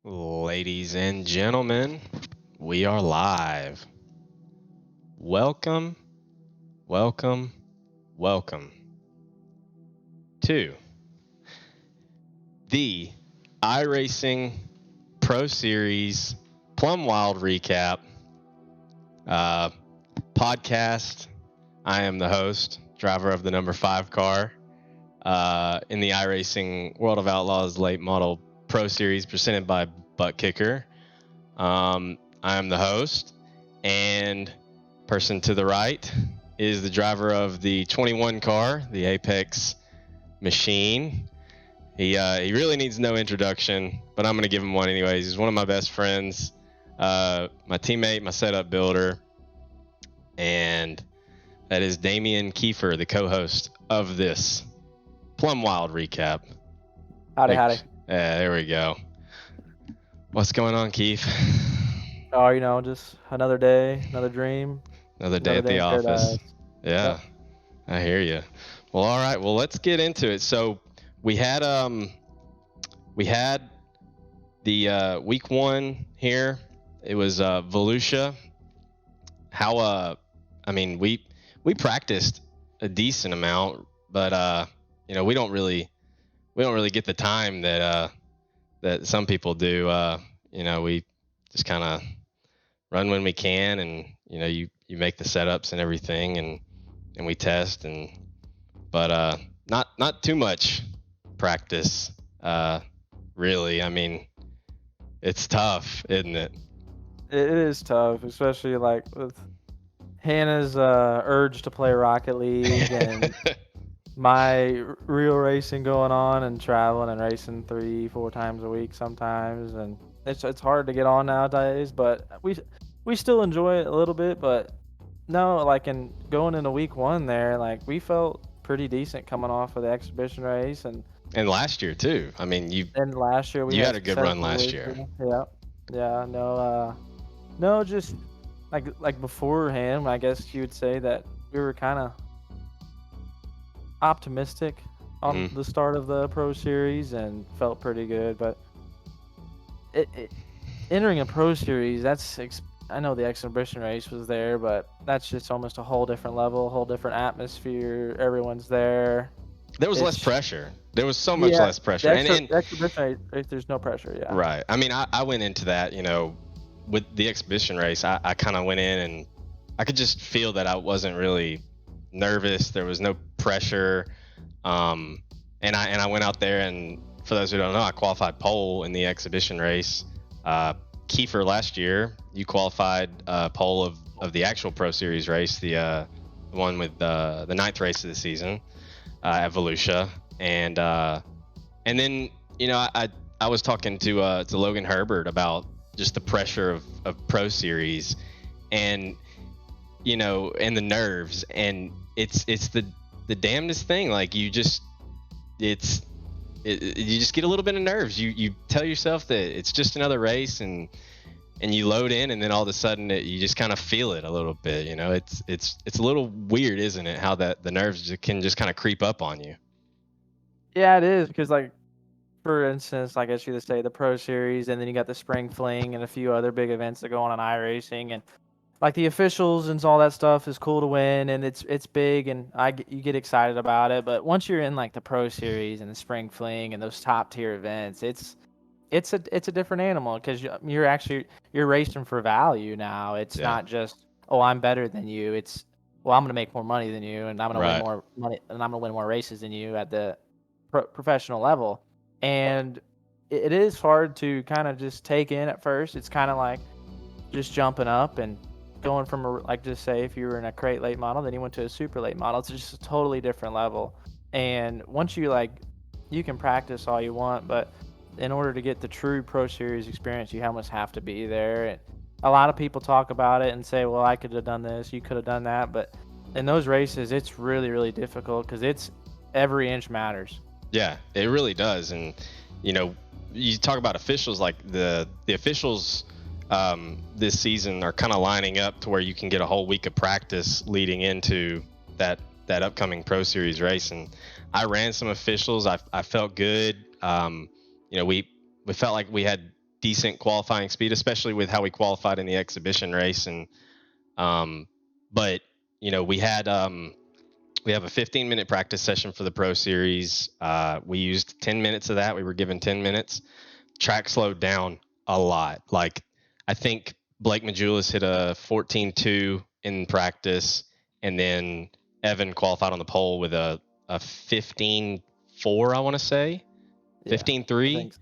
Ladies and gentlemen, we are live. Welcome, welcome, welcome to the iRacing Pro Series Plum Wild Recap podcast. I am the host, driver of the number 5 car in the iRacing World of Outlaws Late Model Pro Series presented by Buttkicker. I am the host, and person to the right is the driver of the 21 car, the Apex machine. He really needs no introduction, but I'm going to give him one anyways. He's one of my best friends, my teammate, my setup builder, and that is Damian Kiefer, the co-host of this Plum Wild Recap. Howdy. Yeah, there we go. What's going on, Keith? Oh, just another day, another dream. Another day at the office. Yeah, Yep. I hear you. Well, all right. Well, let's get into it. So we had the week 1 here. It was Volusia. We practiced a decent amount, but we don't really get the time that some people do. We just kind of run when we can, and you make the setups and everything, and we test, but not too much practice, really. I mean, it's tough, isn't it? It is tough, especially like with Hannah's urge to play Rocket League and my real racing going on and traveling and racing 3-4 times a week sometimes, and it's hard to get on nowadays. But we still enjoy it a little bit. But no, like in going into week 1 there, like we felt pretty decent coming off of the exhibition race and last year too. I mean, last year you had a good run last year. Yeah. No, just like beforehand, I guess you would say that we were kind of optimistic on the start of the Pro Series and felt pretty good. But entering a Pro Series, I know the exhibition race was there, but that's just almost a whole different level, a whole different atmosphere. Everyone's there. There was less pressure. There was so much less pressure. The exhibition race, there's no pressure, yeah. Right. I mean, I went into that, with the exhibition race, I kind of went in and I could just feel that I wasn't really nervous. There was no pressure. And I went out there, and for those who don't know, I qualified pole in the exhibition race. Kiefer, last year, you qualified pole of the actual Pro Series race, the one with the 9th race of the season at Volusia. And then, I was talking to Logan Herbert about just the pressure of Pro Series and, and the nerves. And it's the damnedest thing. Like you just get a little bit of nerves. You tell yourself that it's just another race, and you load in, and then all of a sudden you just kind of feel it a little bit. It's a little weird, isn't it? How that the nerves can just kind of creep up on you. Yeah, it is, because like, for instance, I guess you could say the Pro Series, and then you got the Spring Fling and a few other big events that go on iRacing, and like the officials and all that stuff is cool to win, and it's big, and you get excited about it. But once you're in like the Pro Series and the Spring Fling and those top tier events, it's a different animal, because you're racing for value now. It's not just, oh, I'm better than you. It's, well, I'm gonna make more money than you, and I'm gonna win more money, and I'm gonna win more races than you at the professional level. And it is hard to kind of just take in at first. It's kind of like just jumping up and going from just say if you were in a crate late model, then you went to a super late model. It's just a totally different level. And once you can practice all you want, but in order to get the true Pro Series experience, you almost have to be there. And a lot of people talk about it and say, well, I could have done this, you could have done that. But in those races, it's really, really difficult, because it's every inch matters. Yeah, it really does. And, you talk about officials, like the officials this season are kind of lining up to where you can get a whole week of practice leading into that upcoming Pro Series race. And I ran some officials. I felt good. We felt like we had decent qualifying speed, especially with how we qualified in the exhibition race. And but we have a 15-minute practice session for the Pro Series. We used 10 minutes of that. We were given 10 minutes. Track slowed down a lot. Like, I think Blake Majulis hit a 14.2 in practice, and then Evan qualified on the pole with a 15.4, I want to say. 15.3.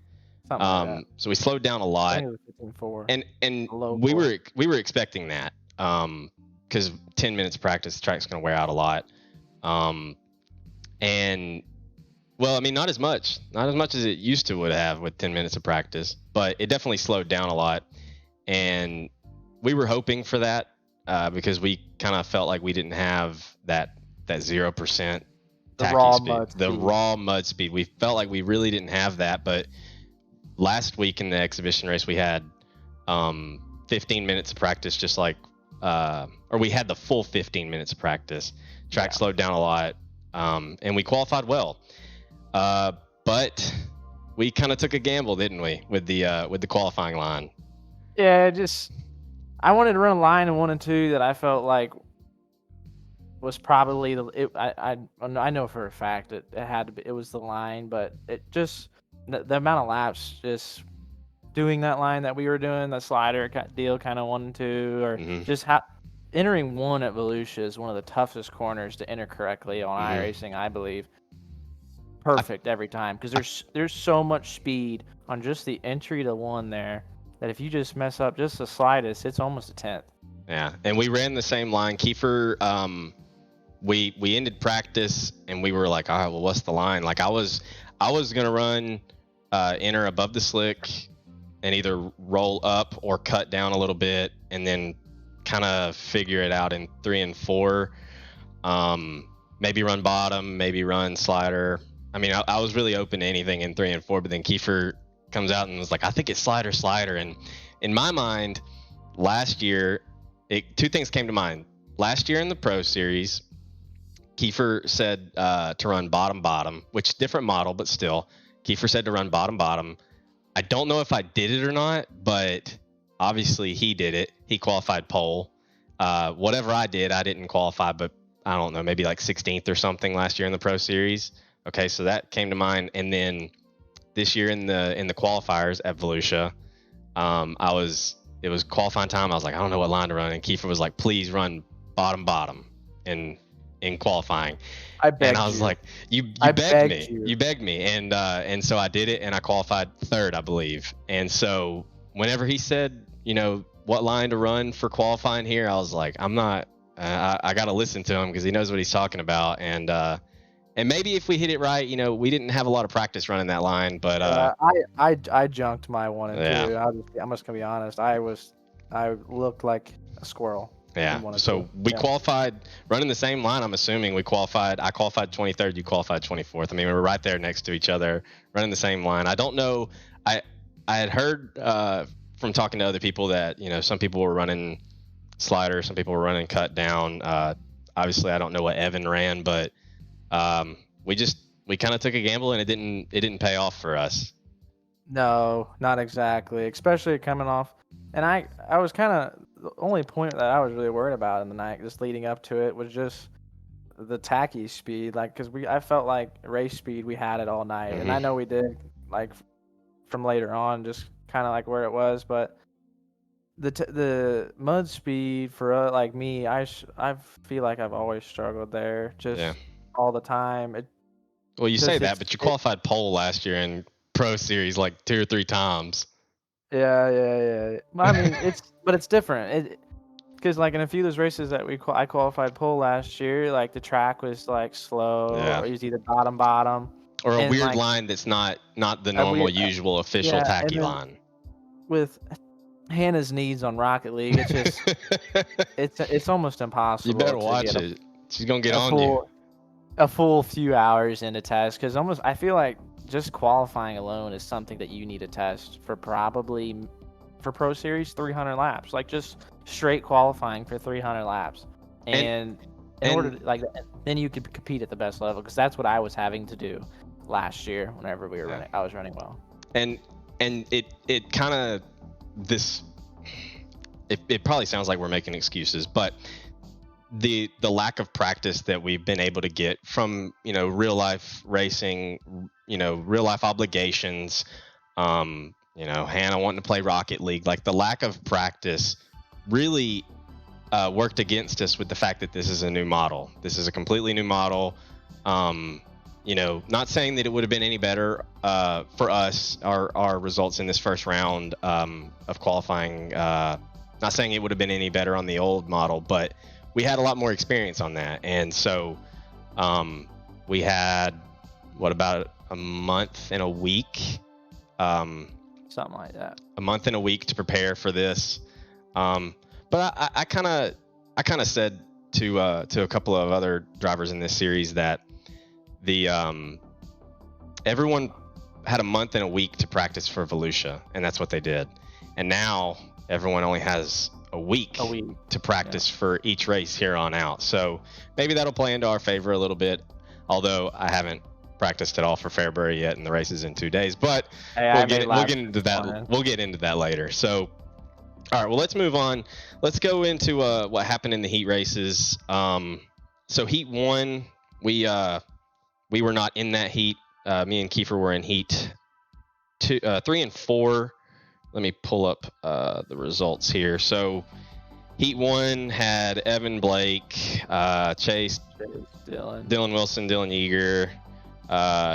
Something like that. So we slowed down a lot. I think it was 15.4. And Low we four. were expecting that. Because 10 minutes of practice, the track's going to wear out a lot. And well, I mean, not as much as it used to would have with 10 minutes of practice, but it definitely slowed down a lot. And we were hoping for that because we kind of felt like we didn't have that 0% tacky speed, the raw mud speed. We felt like we really didn't have that. But last week in the exhibition race, we had 15 minutes of practice, just like, or we had the full 15 minutes of practice. Track slowed down a lot, and we qualified well. But we kind of took a gamble, didn't we, with the qualifying line? Yeah, I wanted to run a line in 1 and 2 that I felt like was probably I know for a fact it had to be, it was the line, but it just the amount of laps just doing that line that we were doing, the slider deal, kind of 1 and 2, or just how entering 1 at Volusia is one of the toughest corners to enter correctly on iRacing, I believe. Perfect every time, because there's so much speed on just the entry to 1 there that if you just mess up just the slightest, it's almost a 10th. Yeah, and we ran the same line. Kiefer, we ended practice and we were like, all right, well, what's the line? Like, I was gonna run enter above the slick and either roll up or cut down a little bit, and then kind of figure it out in 3 and 4. Maybe run bottom, maybe run slider. I mean, I was really open to anything in 3 and 4, but then Kiefer comes out and was like, I think it's slider. And in my mind, last year, 2 things came to mind. Last year in the Pro Series, Kiefer said to run bottom, which different model, but still, Kiefer said to run bottom. I don't know if I did it or not, but obviously he did it. He qualified pole. Whatever I did, I didn't qualify, but I don't know, maybe like 16th or something last year in the Pro Series. Okay, so that came to mind. And then this year in the qualifiers at Volusia, it was qualifying time. I was like, I don't know what line to run, and Kiefer was like, please run bottom in qualifying. And I was like, you begged me, and so I did it, and I qualified 3rd, I believe. And so whenever he said, what line to run for qualifying here, I was like, I'm not. I got to listen to him because he knows what he's talking about, and maybe if we hit it right, we didn't have a lot of practice running that line, but I junked my 1 and 2. I'm just gonna be honest. I looked like a squirrel. Yeah. So we qualified running the same line. I'm assuming I qualified 23rd. You qualified 24th. I mean, we were right there next to each other, running the same line. I don't know. I had heard from talking to other people that some people were running slider, some people were running cut down. Obviously, I don't know what Evan ran, but we kind of took a gamble, and it didn't pay off for us. No, not exactly. Especially coming off, and I was kind of, the only point that I was really worried about in the night, just leading up to it, was just the tacky speed. Like, because I felt like race speed, we had it all night, and I know we did, like, from later on, just kind of like where it was, but the mud speed for like me, I feel like I've always struggled there, just all the time. Well, you say that, but you qualified pole last year in Pro Series like 2 or 3 times. Yeah. I mean, it's different. Because like in a few of those races that I qualified pole last year, like the track was like slow, or it was either bottom, or a weird line that's not the normal, usual official tacky line. With Hannah's needs on Rocket League, it's just it's almost impossible. You better watch it. She's gonna get on you. A full few hours into test, because I feel like just qualifying alone is something that you need to test for Pro Series 300 laps, like just straight qualifying for 300 laps, and in order to, like, then you could compete at the best level, because that's what I was having to do last year whenever we were running. I was running well. And and it kind of this. It probably sounds like we're making excuses, but the lack of practice that we've been able to get from real life racing, real life obligations, Hannah wanting to play Rocket League, like the lack of practice really worked against us with the fact that this is a new model. This is a completely new model. Not saying that it would have been any better for us, our results in this first round of qualifying. Not saying it would have been any better on the old model, but we had a lot more experience on that. And so we had, about a month and a week? Something like that. A month and a week to prepare for this. But I kind of said to a couple of other drivers in this series that everyone had a month and a week to practice for Volusia, and that's what they did. And now everyone only has a week to practice for each race here on out. So maybe that'll play into our favor a little bit, although I haven't practiced at all for Fairbury yet, and the race is in 2 days. But we'll get into that. We'll get into that later. So, all right, well, let's move on. Let's go into what happened in the heat races. So heat 1, we were not in that heat. Me and Kiefer were in heat 3 and 4. Let me pull up the results here. So heat 1 had Evan Blake, Chase, Dylan Wilson, Dylan Yeager,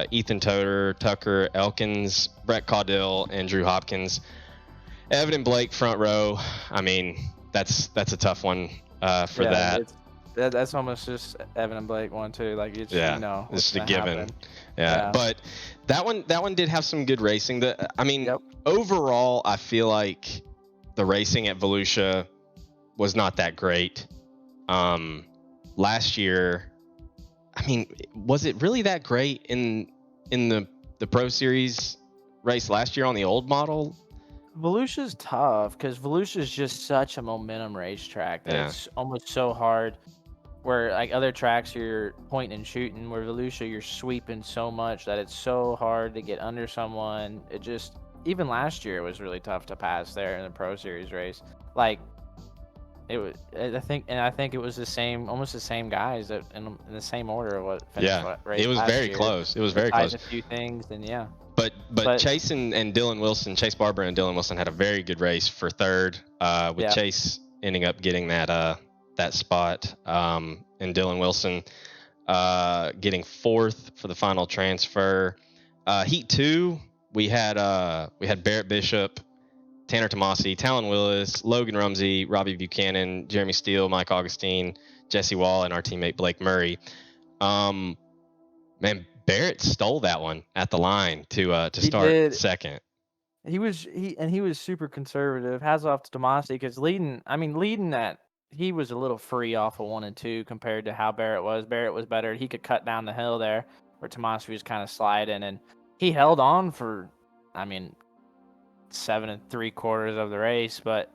Ethan Toter, Tucker Elkins, Brett Caudill, and Drew Hopkins. Evan and Blake front row. I mean, that's a tough one for that. That's almost just Evan and Blake 1-2. Like it's it's a given. Yeah, but that one did have some good racing. Overall, I feel like the racing at Volusia was not that great. Last year, was it really that great in the Pro Series race last year on the old model? Volusia's tough because Volusia's just such a momentum racetrack that it's almost so hard. Where like other tracks you're pointing and shooting, where Volusia you're sweeping so much that it's so hard to get under someone. It just, even last year it was really tough to pass there in the Pro Series race. Like it was, I think it was almost the same guys that in the same order of what finished what race. It was very close. It was very close. A few things and But Chase and Dylan Wilson, Chase Barber and Dylan Wilson had a very good race for third. With Chase ending up getting that spot, and Dylan Wilson getting fourth for the final transfer. Heat 2, we had Barrett Bishop, Tanner Tomasi, Talon Willis, Logan Rumsey, Robbie Buchanan, Jeremy Steele, Mike Augustine, Jesse Wall, and our teammate Blake Murray. Man, Barrett stole that one at the line to start second. He was super conservative. Hats off to Tomasi because leading that. He was a little free off of 1 and 2 compared to how Barrett was. Barrett was better. He could cut down the hill there where Tomasi was kind of sliding, and he held on for, 7 3/4 of the race. But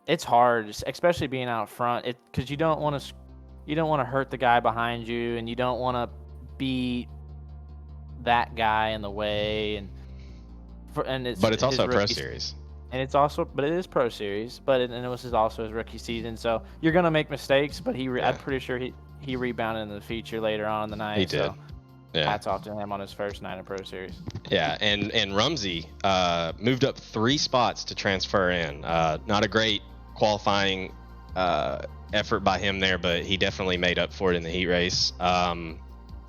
it's hard, especially being out front, because you don't want to hurt the guy behind you, and you don't want to be that guy in the way. But it's also a Pro Series. And it is Pro Series, it was also his rookie season. So you're gonna make mistakes, but I'm pretty sure he rebounded in the feature later on in the night. He did. So hats off to him on his first night of Pro Series. Yeah, and Rumsey moved up 3 spots to transfer in. Not a great qualifying effort by him there, but he definitely made up for it in the heat race.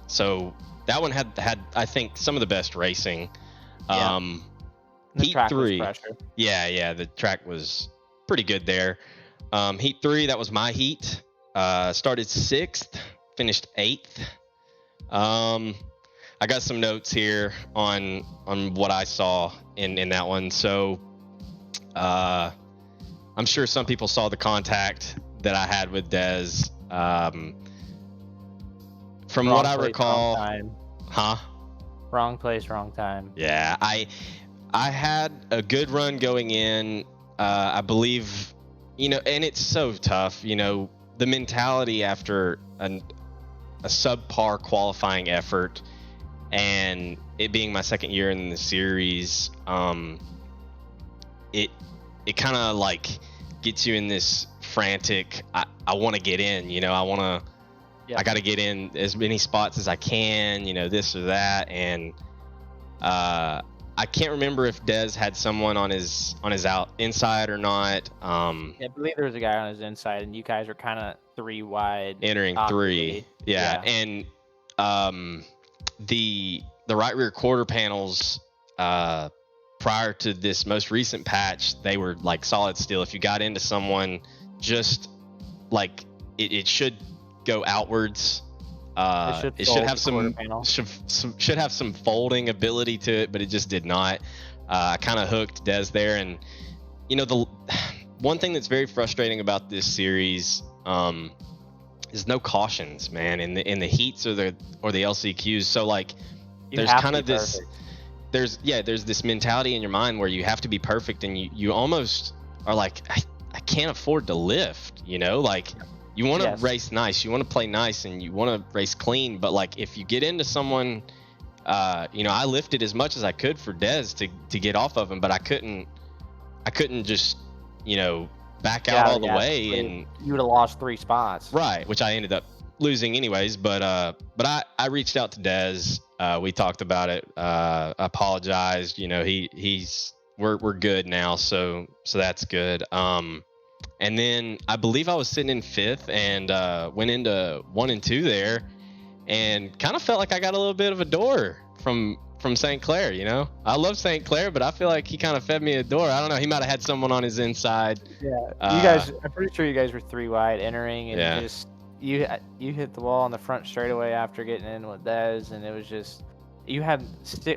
So that one had I think some of the best racing. Heat 3, the track was pretty good there. Heat 3, that was my heat. Started 6th, finished 8th. I got some notes here on what I saw in that one. So I'm sure some people saw the contact that I had with Dez. From what I recall, wrong place, wrong time. Yeah, I had a good run going in. I believe, and it's so tough, the mentality after a subpar qualifying effort and it being my second year in the series, it kind of like gets you in this frantic. I want to get in, I got to get in as many spots as I can, this or that, and I can't remember if Dez had someone on his out inside or not. I believe there was a guy on his inside, and you guys are kind of 3 wide, entering awkwardly. 3. Yeah, and the right rear quarter panels prior to this most recent patch, they were like solid steel. If you got into someone, just like it should go outwards. It should have should have some folding ability to it, but it just did not. I kind of hooked Dez there, and the one thing that's very frustrating about this series is no cautions, man, in the heats or the LCQs. So like, there's kind of this. There's this mentality in your mind where you have to be perfect, and you almost are like, I can't afford to lift, like you want to race nice, you want to play nice, and you want to race clean. But like, if you get into someone, I lifted as much as I could for Dez to get off of him, but I couldn't just, back out all the way, and you would have lost 3 spots. Right, which I ended up losing anyways. But I reached out to Dez. We talked about it. Apologized. We're good now, so that's good. And then I believe I was sitting in 5th and went into 1 and 2 there, and kind of felt like I got a little bit of a door from St. Clair. I love St. Clair, but I feel like he kind of fed me a door. I don't know. He might have had someone on his inside. Yeah, you guys. I'm pretty sure you guys were 3 wide entering, and just you hit the wall on the front straightaway after getting in with Dez, and it was just. You had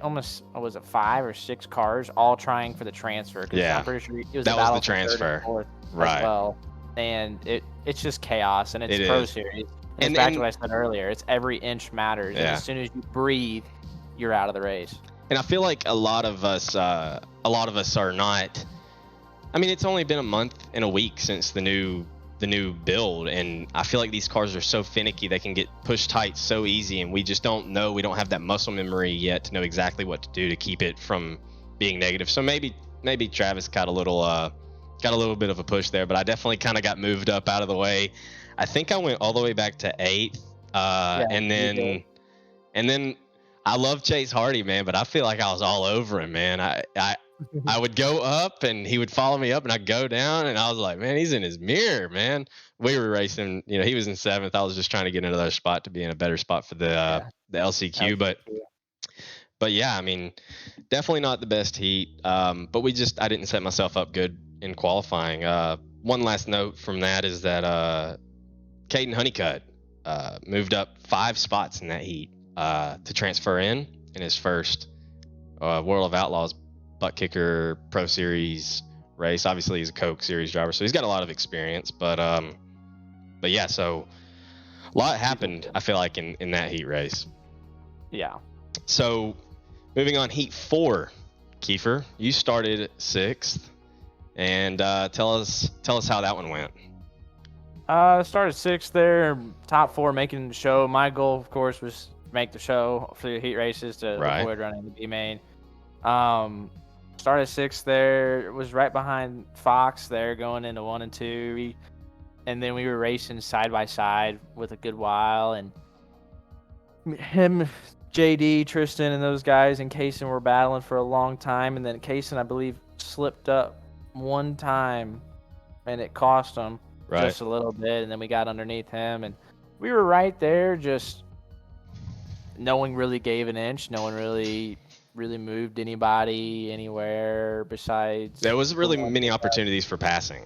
almost, was it 5 or 6 cars all trying for the transfer? Yeah, I'm pretty sure it was that was the transfer, right? As well, and it's just chaos, and it's Pro Series. And back to what I said earlier, it's every inch matters. Yeah. And as soon as you breathe, you're out of the race. And I feel like a lot of us are not. I mean, it's only been a month and a week since the new build, and I feel like these cars are so finicky, they can get pushed tight so easy, and we just don't know. We don't have that muscle memory yet to know exactly what to do to keep it from being negative. So maybe Travis got a little bit of a push there, but I definitely kind of got moved up out of the way. I think I went all the way back to 8th, and then I love Chase Hardy, man, but I feel like I was all over him, man. I would go up and he would follow me up, and I'd go down, and I was like, man, he's in his mirror, man. We were racing, he was in 7th. I was just trying to get another spot to be in a better spot for the LCQ. But yeah, I mean, definitely not the best heat. But I didn't set myself up good in qualifying. One last note from that is that Caden Honeycutt moved up 5 spots in that heat to transfer in his first World of Outlaws Buttkicker Pro Series race. Obviously, he's a Coke Series driver, so he's got a lot of experience. But yeah, so a lot happened, I feel like, in that heat race. Yeah. So moving on, heat 4, Kiefer, you started 6th, and tell us how that one went. Started 6th there, top 4 making the show. My goal, of course, was to make the show for the heat races to avoid running the B main. Started 6th there, was right behind Fox there going into 1 and 2. And then we were racing side by side with a good while. And him, JD, Tristan, and those guys and Kaysen were battling for a long time. And then Kaysen, I believe, slipped up one time, and it cost him just a little bit. And then we got underneath him. And we were right there, just no one really gave an inch. No one really moved anybody anywhere besides. There was really many opportunities for passing.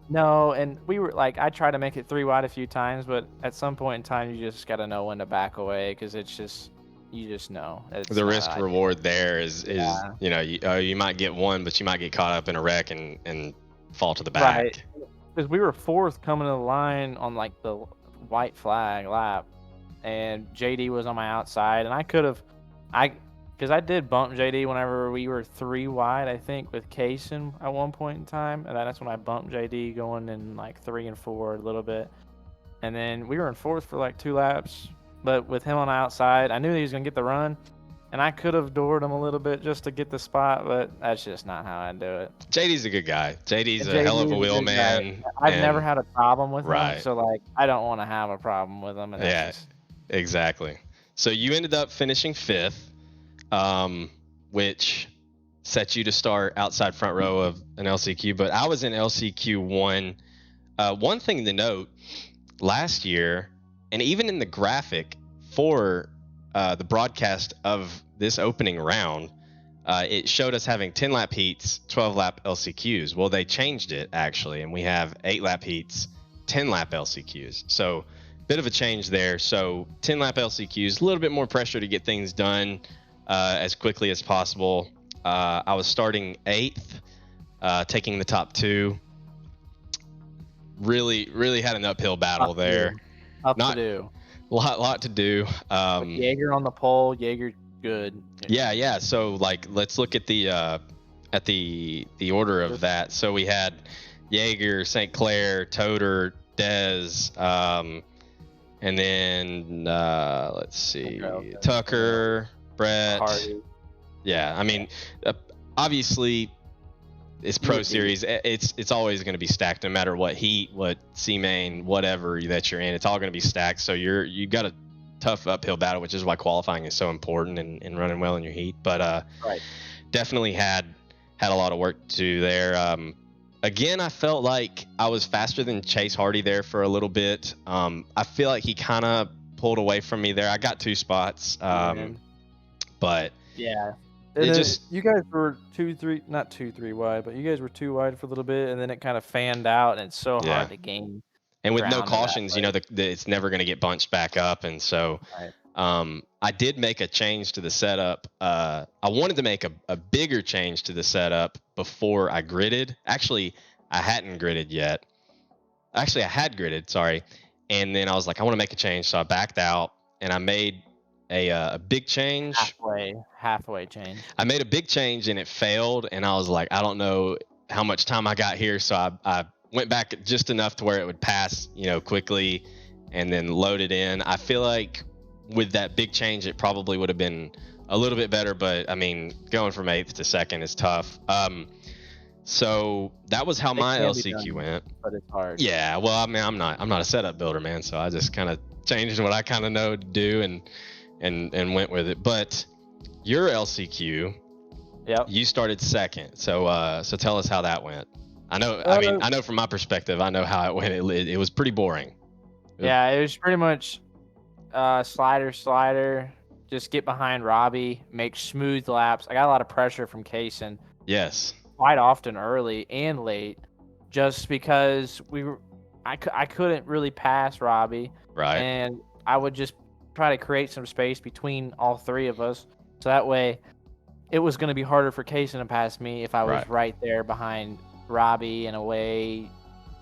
No, and we were like, I tried to make it 3 wide a few times, but at some point in time, you just got to know when to back away, because it's just, you just know. The risk reward there is you might get one, but you might get caught up in a wreck and fall to the back. Right, because we were 4th coming to the line on like the white flag lap, and JD was on my outside, and I could have, because I did bump JD whenever we were 3 wide, I think, with Kaysen at one point in time. And that's when I bumped JD going in like 3 and 4 a little bit. And then we were in 4th for like 2 laps. But with him on the outside, I knew he was going to get the run. and I could have doored him a little bit just to get the spot, but that's just not how I do it. JD's a good guy. JD's a hell JD of a is wheel good guy. man. I've never And had a problem with him, right. so like I don't want to have a problem with him, and that's Yeah, just exactly. So you ended up finishing 5th, which set you to start outside front row of an LCQ. But I was in LCQ 1. One thing to note, last year, and even in the graphic for the broadcast of this opening round, it showed us having 10-lap heats, 12-lap LCQs. Well, they changed it, actually, and we have 8-lap heats, 10-lap LCQs. So bit of a change there. So 10-lap LCQs, a little bit more pressure to get things done as quickly as possible. I was starting 8th, taking the top 2. Really had an uphill battle there. to do. Lot to do. Jaeger on the pole. Jaeger good. Yeah. So like, let's look at the order of that. So we had Jaeger, St. Clair, Toter, Dez, and then let's see, Tucker, Brett. Hardy. Yeah, I mean, obviously, it's Pro Series. It's always going to be stacked, no matter what heat, what C main, whatever that you're in. It's all going to be stacked. So you got a tough uphill battle, which is why qualifying is so important and running well in your heat. But definitely had a lot of work to do there. Again, I felt like I was faster than Chase Hardy there for a little bit. I feel like he kind of pulled away from me there. I got 2 spots, but yeah. You guys were 2-3 wide, but you guys were 2 wide for a little bit, and then it kind of fanned out, and it's so hard to gain. And with no cautions, it's never going to get bunched back up, and so I did make a change to the setup. I wanted to make a bigger change to the setup before I gridded. Actually, I hadn't gridded yet. Actually, I had gridded, sorry. And then I was like, I want to make a change, so I backed out, and I made a big change. Halfway change. I made a big change, and it failed, and I was like, I don't know how much time I got here, so I went back just enough to where it would pass, quickly, and then load it in. I feel like with that big change, it probably would have been a little bit better, but I mean, going from 8th to 2nd is tough. So that was how my LCQ went. But it's hard. Yeah, well, I mean, I'm not a setup builder, man, so I just kind of changed what I kind of know to do and went with it. But your LCQ, you started 2nd, so tell us how that went. I know from my perspective, I know how it went. It was pretty boring. Yeah, it was pretty much slider, just get behind Robbie, make smooth laps. I got a lot of pressure from Kaysen. Yes. Quite often early and late, just because I couldn't really pass Robbie. Right. And I would just try to create some space between all 3 of us. So that way it was going to be harder for Kaysen to pass me if I was right there behind Robbie. In a way,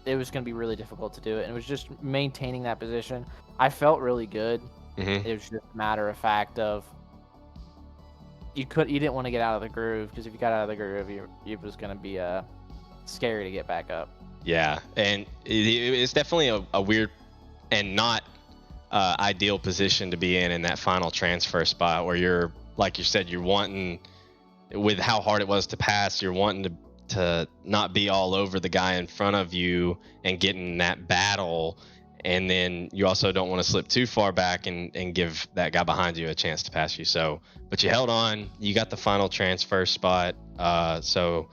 it was going to be really difficult to do it. And it was just maintaining that position. I felt really good. Mm-hmm. It was just a matter of fact of you didn't want to get out of the groove, because if you got out of the groove, it was going to be scary to get back up. Yeah, and it's definitely a weird and not ideal position to be in that final transfer spot, where you're, like you said, you're wanting, with how hard it was to pass, you're wanting to not be all over the guy in front of you and get in that battle, and then you also don't want to slip too far back and give that guy behind you a chance to pass you. So, but you held on, you got the final transfer spot, so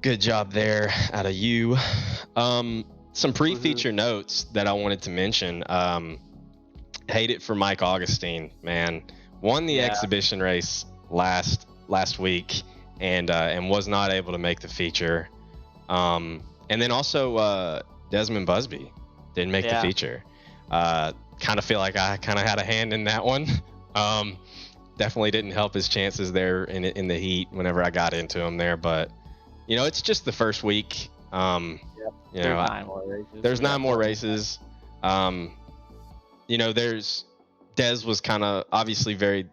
good job there out of you. Some pre-feature notes that I wanted to mention. Hate it for Mike Augustine, man. Won the exhibition race last week and was not able to make the feature. And then also Desmond Busby didn't make the feature. Kind of feel like I kind of had a hand in that one. Definitely didn't help his chances there in the heat whenever I got into him there, but it's just the first week. There's 9 more races. There's 9 more races. Dez was kind of obviously very,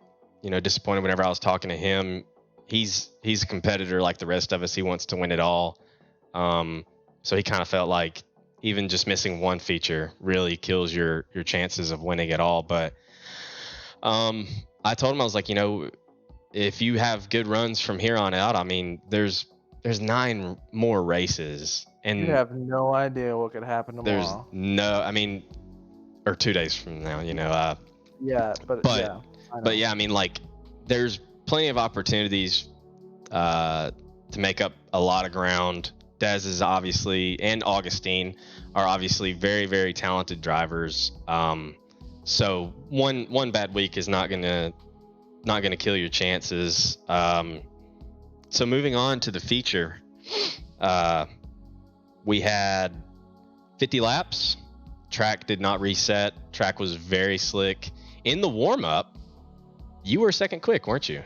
disappointed whenever I was talking to him. He's a competitor like the rest of us. He wants to win it all. So he kind of felt like even just missing one feature really kills your chances of winning it all. But I I told him, I was like, if you have good runs from here on out, I mean, there's 9 more races, You and have no idea what could happen there's tomorrow. no, I mean, or 2 days from now, Yeah, but yeah, I know. yeah, I mean, like, there's plenty of opportunities to make up a lot of ground. Dez is obviously, and Augustine are obviously very, very talented drivers. So one bad week is not gonna kill your chances. So moving on to the feature, we had 50 laps. Track did not reset. Track was very slick. In the warm up, you were second quick, weren't you?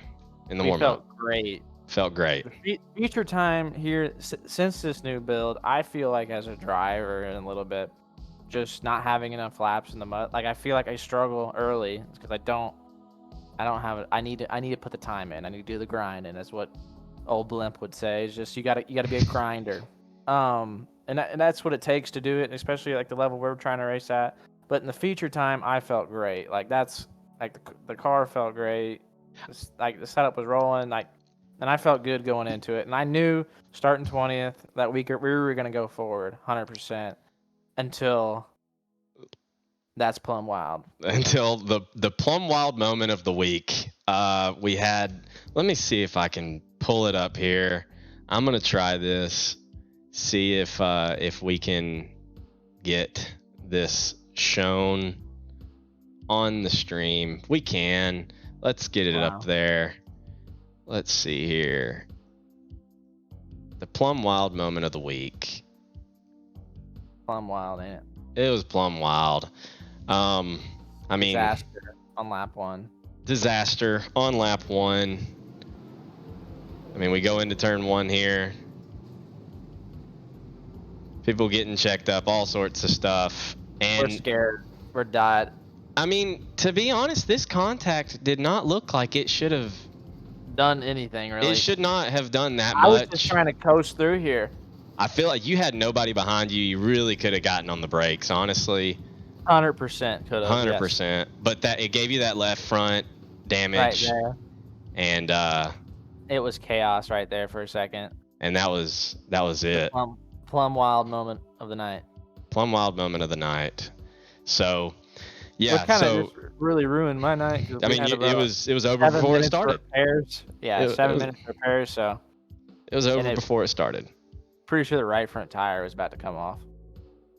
In the warm up, Felt great. Felt great. The feature time here since this new build, I feel like as a driver in a little bit, just not having enough laps in the mud. Like I feel like I struggle early because I don't have it. I need to put the time in. I need to do the grind, and that's what old Blimp would say. Is just you gotta be a grinder. And that's what it takes to do it, and especially like the level we're trying to race at. But in the feature time, I felt great. Like that's like the car felt great. Like the setup was rolling. And I felt good going into it. And I knew starting 20th that week we were going to go forward 100% until that's Plum Wild. Until the Plum Wild moment of the week. We had, let me see if I can pull it up here. I'm going to try this. See if we can get this shown on the stream. We can. Let's get it up there. Let's see here. The Plum Wild moment of the week. Plum Wild, ain't it? It was Plum Wild. I mean, disaster on lap 1. Disaster on lap 1. I mean, we go into turn 1 here. People getting checked up, all sorts of stuff. And we're scared. We're died. I mean, to be honest, this contact did not look like it should have done anything, really. It should not have done that much. I was just trying to coast through here. I feel like you had nobody behind you. You really could have gotten on the brakes, honestly. 100% could have. 100%. Yes. But that it gave you that left front damage. Right there. And it was chaos right there for a second. And that was it. Plum Wild moment of the night. Plum Wild moment of the night. So, yeah. Which kind of just really ruined my night. I mean, it was over before it started. Yeah, 7 minutes for repairs. So it was over before it started. Pretty sure the right front tire was about to come off.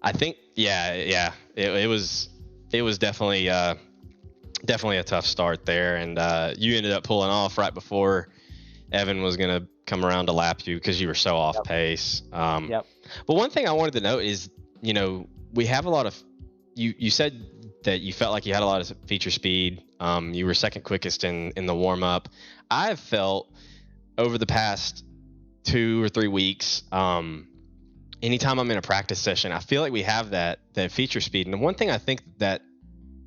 I think, yeah. It was definitely a tough start there, and you ended up pulling off right before Evan was gonna come around to lap you because you were so off pace. Yep. But one thing I wanted to note is, we have a lot of. You said that you felt like you had a lot of feature speed. You were second quickest in the warm up. I've felt over the past 2 or 3 weeks, anytime I'm in a practice session, I feel like we have that feature speed. And the one thing I think that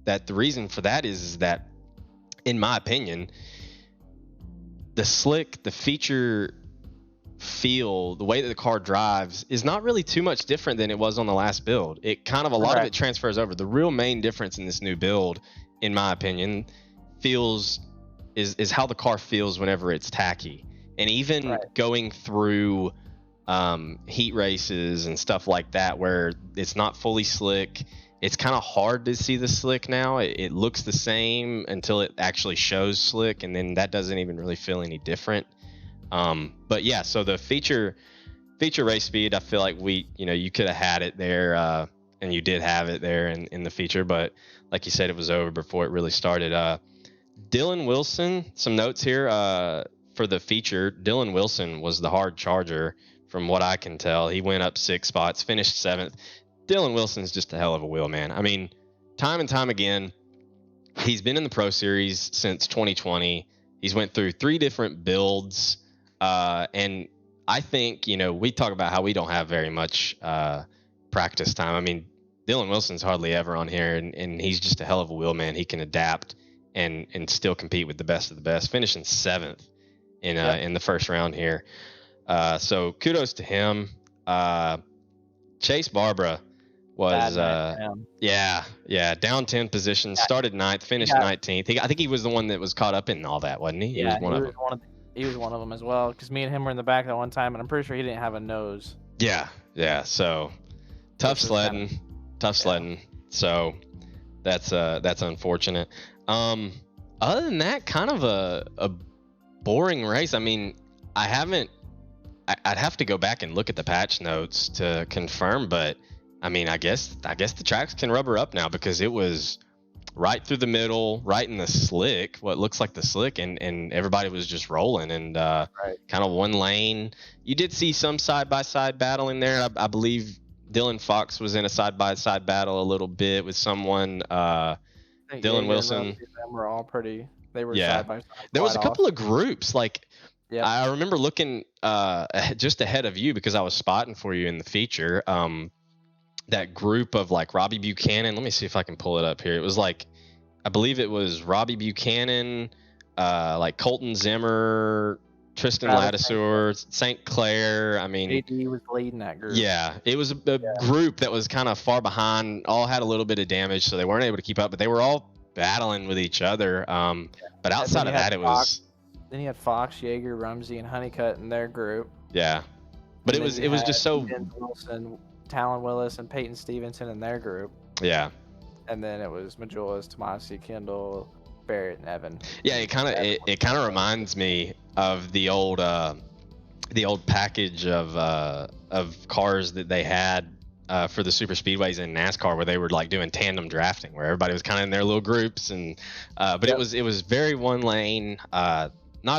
the reason for that is that, in my opinion, the feature feel, the way that the car drives is not really too much different than it was on the last build. It kind of, a lot of it transfers over. The real main difference in this new build, in my opinion, is how the car feels whenever it's tacky. And even going through heat races and stuff like that, where it's not fully slick, it's kind of hard to see the slick now. It looks the same until it actually shows slick, and then that doesn't even really feel any different. But yeah, so the feature race speed, I feel like you could have had it there, and you did have it there in the feature, but like you said, it was over before it really started. Dylan Wilson, some notes here for the feature. Dylan Wilson was the hard charger from what I can tell. He went up 6 spots, finished 7th. Dylan Wilson's just a hell of a wheel, man. I mean, time and time again, he's been in the Pro Series since 2020. He's went through 3 different builds. And I think, we talk about how we don't have very much practice time. I mean, Dylan Wilson's hardly ever on here, and he's just a hell of a wheel man. He can adapt and still compete with the best of the best, finishing 7th in the first round here. So kudos to him. Chase Barbara was Bad night for him. down 10 positions, Yeah, started ninth, he finished got 19th. I think he was the one that was caught up in all that, wasn't he? He was yeah, one of them. he was one of them as well. Because me and him were in the back that one time, and I'm pretty sure he didn't have a nose. Yeah. So tough Which was kinda, sledding. So that's unfortunate. Other than that, kind of a boring race. I mean, I'd have to go back and look at the patch notes to confirm, but I mean, I guess the tracks can rubber up now, because it was right through the middle, right in the slick, what looks like the slick, and everybody was just rolling, and right. kind of one lane. You did see some side by side battling there. I believe Dylan Fox was in a side by side battle a little bit with someone. I think Dylan Jaeger Wilson. and Rumsey, them were all pretty. They were Yeah. side by side. There was a quite couple often. of groups, like Yep. I remember looking just ahead of you, because I was spotting for you in the feature. That group of like Robbie Buchanan. Let me see if I can pull it up here. It was like, I believe it was Robbie Buchanan, like Colton Zimmer, Tristan Travis Ladouceur, St. Clair. I mean, JD was leading that group. yeah, it was a group that was kind of far behind. All had a little bit of damage, so they weren't able to keep up. But they were all battling with each other. But outside of that, it was. Then you had Fox, Jaeger, Rumsey, and Honeycutt in their group. Yeah, but it was just so. Wilson, Talon Willis, and Peyton Stevenson in their group. Yeah. And then it was Majulis, Tomasi, Kendall, Barrett, and Evan. Yeah, it kind of reminds me of the old package of cars that they had for the super speedways in NASCAR, where they were like doing tandem drafting, where everybody was kind of in their little groups, and but it was very one lane, not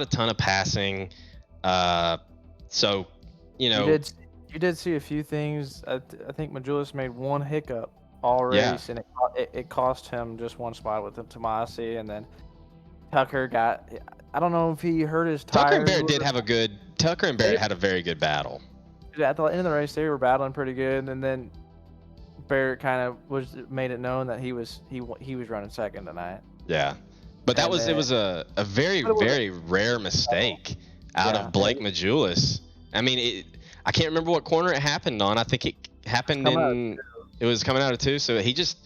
a ton of passing, so you did see a few things. I think Majulis made one hiccup all race, and it cost him just one spot with the Tomasi, and then Tucker got. I don't know if he hurt his tire. Tucker and Barrett had a very good battle. At the end of the race, they were battling pretty good, and then Barrett kind of made it known that he was running second tonight. Yeah, but it was a very very rare mistake out of Blake Majulis. I mean, I can't remember what corner it happened on. I think it happened it was coming out of 2, so he just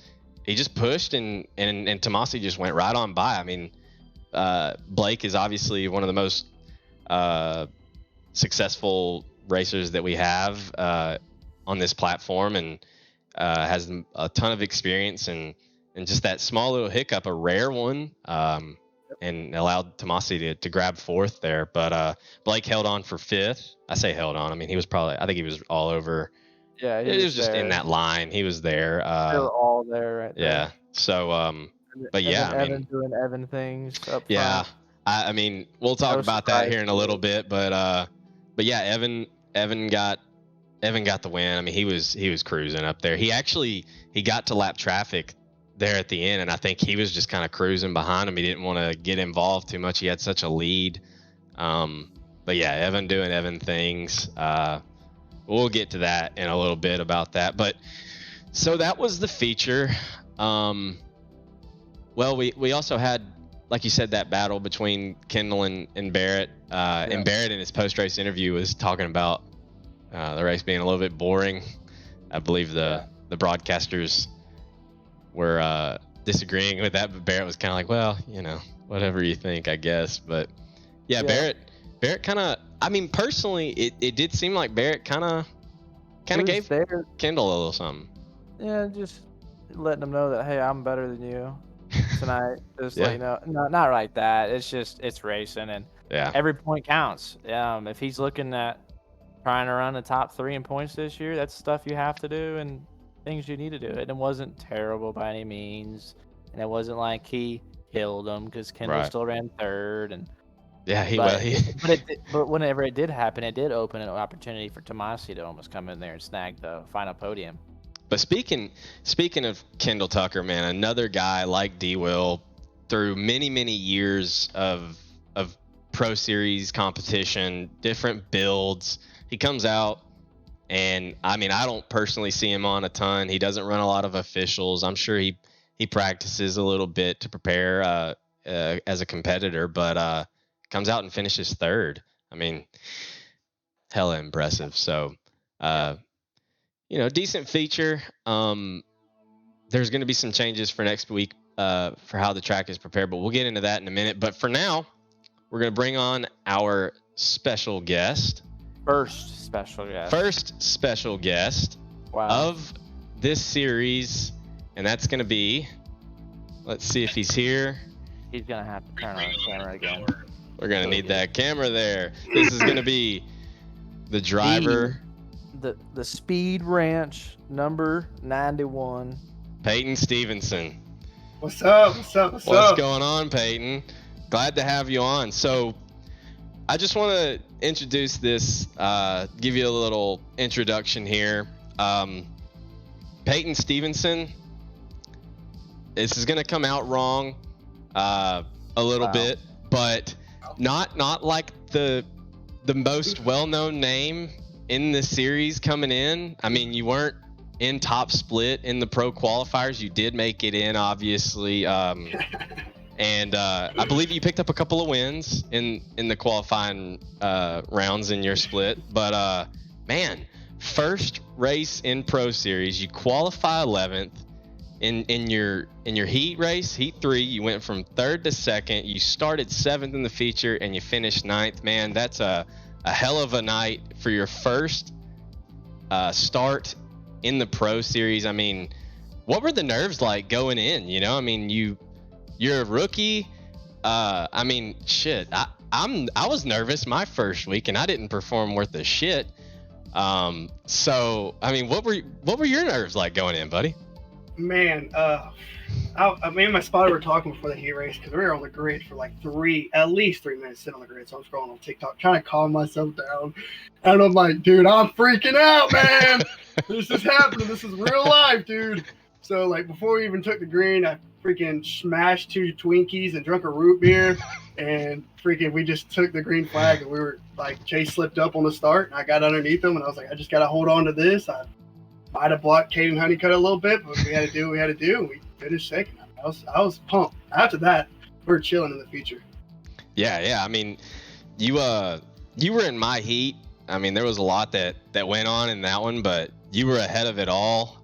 pushed, and Tomasi just went right on by. I mean, Blake is obviously one of the most successful racers that we have on this platform, and has a ton of experience, and just that small little hiccup, a rare one, and allowed Tomasi to grab 4th there. But Blake held on for 5th. I say held on. I mean, I think he was all over. Yeah, he was just in that line. He was there. They were all there right there. Yeah. So, but yeah, Evan doing Evan things up front. Yeah. I mean, we'll talk about that here in a little bit, but yeah, Evan got the win. I mean, he was cruising up there. He got to lap traffic there at the end, and I think he was just kind of cruising behind him. He didn't want to get involved too much. He had such a lead. But yeah, Evan doing Evan things. We'll get to that in a little bit about that. But so that was the feature. Well, we also had, like you said, that battle between Kendall and Barrett. And Barrett in his post-race interview was talking about the race being a little bit boring. I believe the broadcasters were disagreeing with that, but Barrett was kind of like, well, whatever you think, I guess. But yeah. Barrett kind of, I mean, personally, it did seem like Barrett kind of gave Kendall a little something. Yeah, just letting them know that, hey, I'm better than you tonight. Just let you know, no, not like that. It's racing, and every point counts. If he's looking at trying to run the top 3 in points this year, that's stuff you have to do and things you need to do. And it wasn't terrible by any means, and it wasn't like he killed him, because Kendall still ran 3rd, and but whenever it did happen, it did open an opportunity for Tomasi to almost come in there and snag the final podium. But speaking of Kendall Tucker, man, another guy like D-Will, through many years of Pro Series competition, different builds, he comes out, and I mean, I don't personally see him on a ton. He doesn't run a lot of officials. I'm sure he practices a little bit to prepare as a competitor, but comes out and finishes 3rd. I mean, hella impressive. So, decent feature. There's going to be some changes for next week for how the track is prepared, but we'll get into that in a minute. But for now, we're going to bring on our special guest. First special guest of this series, and that's going to be, let's see if he's here. He's going to have to turn on the camera again. We're going to need that camera there. This is going to be the driver. The Speed Ranch number 91. Peyton Stevenson. What's up? What's going on, Peyton? Glad to have you on. So I just want to introduce this, give you a little introduction here. Peyton Stevenson, this is going to come out wrong a little bit, but not like the most well-known name in the series coming in. I mean, you weren't in top split in the pro qualifiers. You did make it in, obviously. And I believe you picked up a couple of wins in the qualifying rounds in your split. But man, first race in Pro Series, you qualify 11th in your heat race, heat 3. You went from 3rd to 2nd. You started 7th in the feature and you finished 9th. Man, that's a hell of a night for your first start in the Pro Series. I mean, what were the nerves like going in? I mean, you're a rookie. I mean, shit. I was nervous my first week, and I didn't perform worth a shit. So I mean, what were your nerves like going in, buddy? Man, me and my spotter were talking before the heat race because we were on the grid for like at least 3 minutes sitting on the grid. So I'm scrolling on TikTok, trying to calm myself down. And I'm like, dude, I'm freaking out, man. This is happening. This is real life, dude. So like before we even took the green, I freaking smashed 2 Twinkies and drunk a root beer, and freaking we just took the green flag, and we were like, Chase slipped up on the start, and I got underneath him, and I was like, I just gotta hold on to this. I might have blocked Caden Honeycutt a little bit, but we had to do what we had to do, and we finished second. I was pumped. After that, we were chilling in the feature. Yeah. I mean, you were in my heat. I mean, there was a lot that went on in that one, but you were ahead of it all.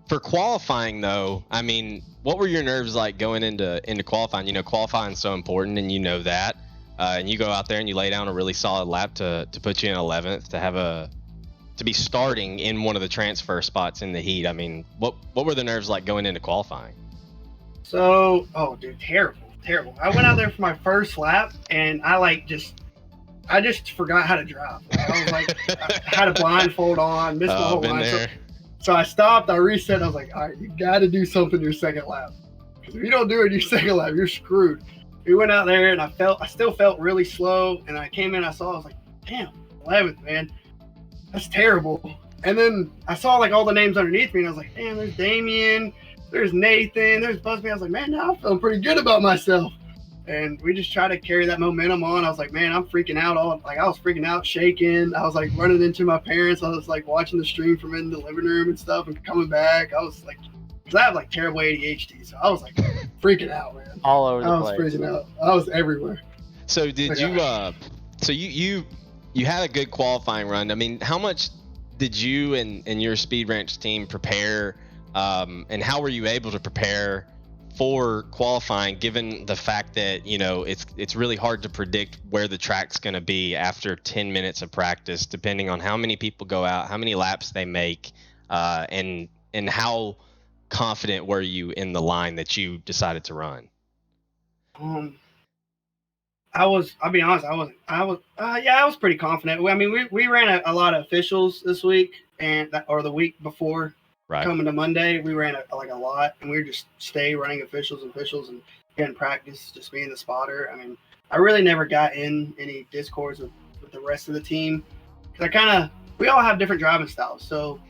For qualifying, though, I mean, what were your nerves like going into qualifying? Qualifying's so important, and you know that. And you go out there and you lay down a really solid lap to put you in 11th, to be starting in one of the transfer spots in the heat. I mean, what were the nerves like going into qualifying? So, dude, terrible. I went out there for my first lap, and I just forgot how to drive. I was like, I had a blindfold on, missed my whole line. So I stopped, I reset, I was like, all right, you got to do something your second lap. Because if you don't do it your second lap, you're screwed. We went out there, and I still felt really slow, and I came in, I was like, damn, 11th, man. That's terrible. And then I saw like all the names underneath me, and I was like, damn, there's Damian, there's Nathan, there's Busby. I was like, man, now I'm feeling pretty good about myself. And we just try to carry that momentum on. I was like, man, I'm freaking out. I was freaking out, shaking. I was like running into my parents. I was like watching the stream from in the living room and stuff and coming back. I was like, because I have like terrible ADHD. So I was like freaking out, man. All over the place. I was freaking out. I was everywhere. So you had a good qualifying run. I mean, how much did you and your Speed Ranch team prepare, and how were you able to prepare for qualifying, given the fact that it's really hard to predict where the track's going to be after 10 minutes of practice, depending on how many people go out, how many laps they make, and how confident were you in the line that you decided to run? I'll be honest, I was pretty confident. I mean, we ran a lot of officials this week or the week before. Right. Coming to Monday, we ran a lot, and we were just running officials and getting practice, just being the spotter. I mean, I really never got in any discords with the rest of the team, because we all have different driving styles. So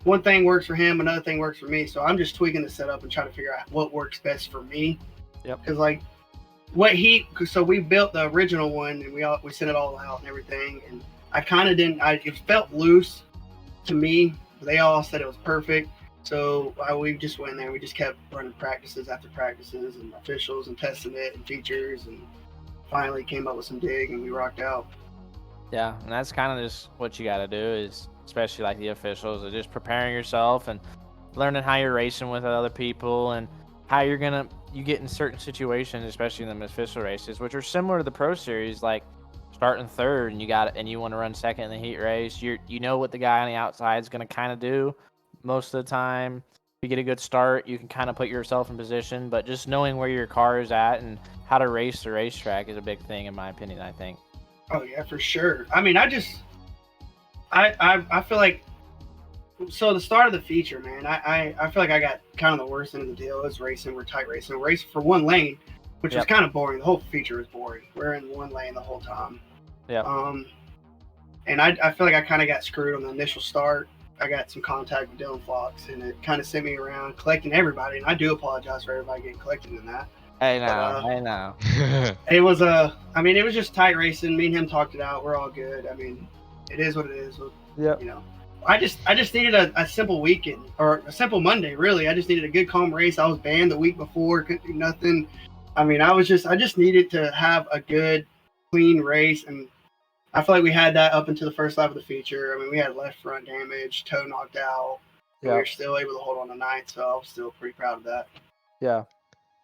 one thing works for him, another thing works for me. So I'm just tweaking the setup and trying to figure out what works best for me. Yep. Because so we built the original one, and we sent it all out and everything, and it felt loose to me. They all said it was perfect. So we just went there. We just kept running practices after practices and officials and testing it and features, and finally came up with some dig, and we rocked out. Yeah, and that's kind of just what you got to do is, especially like the officials, is just preparing yourself and learning how you're racing with other people and how you get in certain situations, especially in the official races, which are similar to the Pro Series, like starting third and you want to run second in the heat race. You know what the guy on the outside is going to kind of do most of the time. If you get a good start, you can kind of put yourself in position, but just knowing where your car is at and how to race the racetrack is a big thing, in my opinion, I think. Oh yeah, for sure. I mean, I feel like, so the start of the feature, man, I feel like I got kind of the worst end of the deal. It was racing. We're tight racing. We're racing for one lane, which is kind of boring. The whole feature is boring. We're in one lane the whole time. Yeah. And I feel like I kind of got screwed on the initial start. I got some contact with Dylan Fox, and it kind of sent me around collecting everybody. And I do apologize for everybody getting collected in that. Hey now. It was it was just tight racing. Me and him talked it out. We're all good. I mean, it is what it is. Yeah. You know, I just needed a simple weekend or a simple Monday. Really, I just needed a good calm race. I was banned the week before. Couldn't do nothing. I mean, I just needed to have a good, clean race, and I feel like we had that up until the first lap of the feature. I mean, we had left front damage, toe knocked out. Yeah. We were still able to hold on the ninth, so I was still pretty proud of that. Yeah.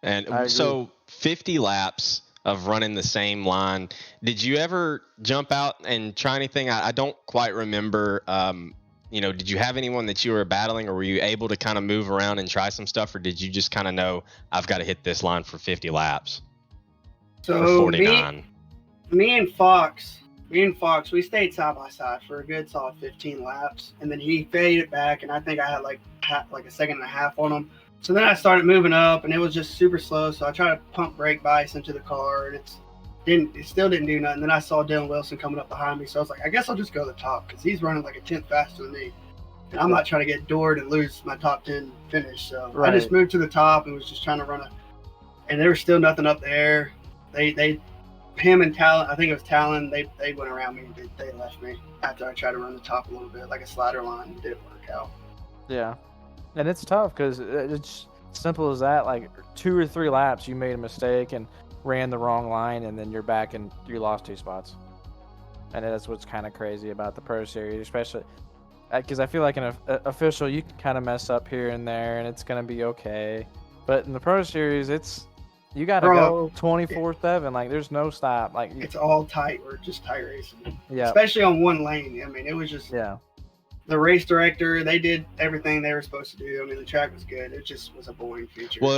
And so 50 laps of running the same line. Did you ever jump out and try anything? I don't quite remember. Did you have anyone that you were battling, or were you able to kind of move around and try some stuff, or did you just kind of know I've got to hit this line for 50 laps? So or 49. Me and Fox, we stayed side by side for a good solid 15 laps, and then he faded back, and I think I had like a second and a half on him. So then I started moving up, and it was just super slow. So I tried to pump brake bias into the car, and it still didn't do nothing. Then I saw Dylan Wilson coming up behind me, so I was like, I guess I'll just go to the top because he's running like a tenth faster than me, and I'm not trying to get doored and lose my top 10 finish. So I just moved to the top and was just trying to run and there was still nothing up there. Him and Talon, I think it was Talon, they went around me and they left me after I tried to run the top a little bit, like a slider line. It didn't work out. Yeah. And it's tough because it's simple as that. Like 2 or 3 laps, you made a mistake and ran the wrong line, and then you're back and you lost 2 spots. And that's what's kind of crazy about the Pro Series, especially because I feel like an official, you can kind of mess up here and there, and it's going to be okay. But in the Pro Series, you got to go 24/7. Like, there's no stop. Like, it's all tight. We're just tight racing. Yeah. Especially on one lane. I mean, it was just the race director, they did everything they were supposed to do. I mean, the track was good. It just was a boring feature. Well,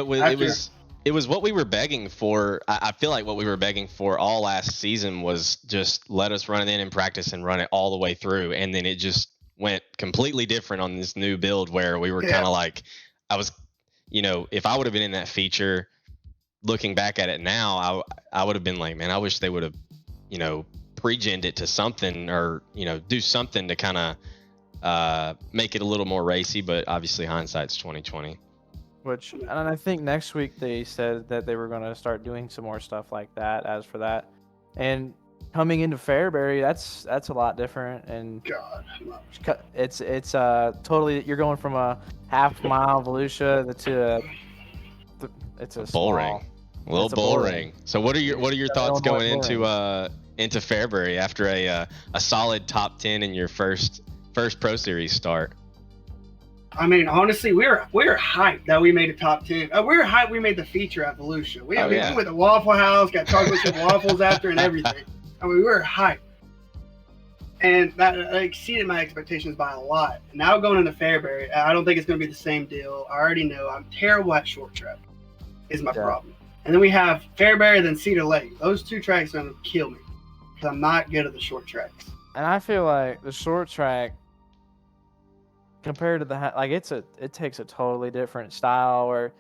it was what we were begging for. I feel like what we were begging for all last season was just let us run it in practice and run it all the way through. And then it just went completely different on this new build where we were kind of like, if I would have been in that feature, looking back at it now, I would have been like, man, I wish they would have, pre-genned it to something or, do something to kind of make it a little more racy, but obviously hindsight's 2020. And I think next week they said that they were going to start doing some more stuff like that. As for that, and coming into Fairbury, that's a lot different. And God, it's totally, you're going from a half mile Volusia to it's a bull ring, a little bull ring. So what are your thoughts going into Fairbury after a solid top 10 in your first Pro Series start? I mean, honestly, we were hyped that we made a top 10. We were hyped we made the feature at Volusia. We went to the Waffle House, got chocolate chip waffles after and everything. I mean, we were hyped. And that exceeded my expectations by a lot. Now going into Fairbury, I don't think it's going to be the same deal. I already know I'm terrible at short track is my problem. And then we have Fairbury, then Cedar Lake. Those 2 tracks are going to kill me because I'm not good at the short tracks. And I feel like the short track, compared to it takes a totally different style. Where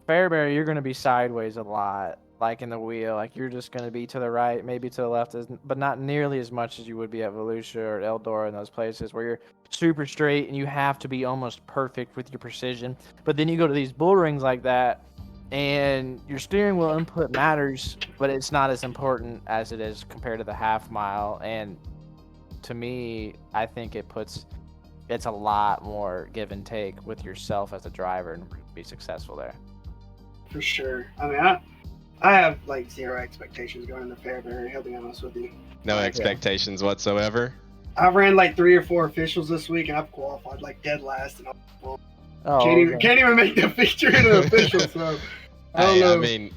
Fairbury, you're going to be sideways a lot, like in the wheel. Like, you're just going to be to the right, maybe to the left, but not nearly as much as you would be at Volusia or at Eldora and those places where you're super straight and you have to be almost perfect with your precision. But then you go to these bull rings like that, and your steering wheel input matters, but it's not as important as it is compared to the half mile. And to me, I think it's a lot more give and take with yourself as a driver and be successful there. For sure. I mean, I have like zero expectations going into Fairbury. I'll be honest with you. No expectations whatsoever. I've ran like 3 or 4 officials this week, and I've qualified like dead last, and can't even make the feature in an official. So I don't know. I mean,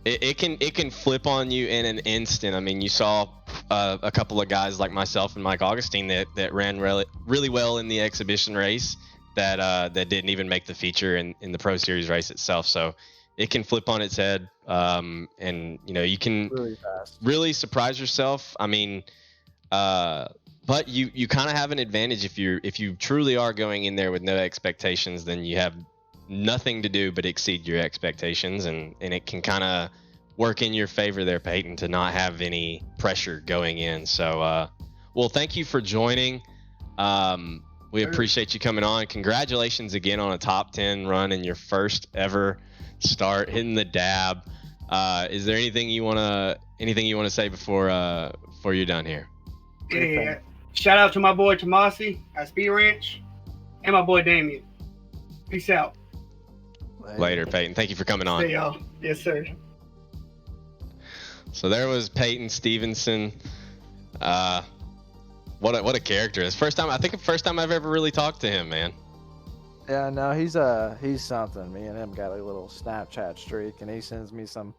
it can flip on you in an instant. I mean, you saw a couple of guys like myself and Mike Augustine that ran really well in the exhibition race that didn't even make the feature in the Pro Series race itself. So it can flip on its head, and you can really surprise yourself. I mean, but you kind of have an advantage if you truly are going in there with no expectations. Then you have nothing to do but exceed your expectations, and it can kind of work in your favor there, Peyton, to not have any pressure going in. So, well, thank you for joining. We appreciate you coming on. Congratulations again on a top 10 run in your first ever start, hitting the dab. Is there anything you wanna say before you're done here? Yeah. Shout out to my boy Tomasi at Speed Ranch and my boy Damian. Peace out. Later, Peyton. Thank you for coming on. See y'all. Yes, sir. So there was Peyton Stevenson. What a character! It's first time I've ever really talked to him, man. Yeah, no, he's something. Me and him got a little Snapchat streak, and he sends me some.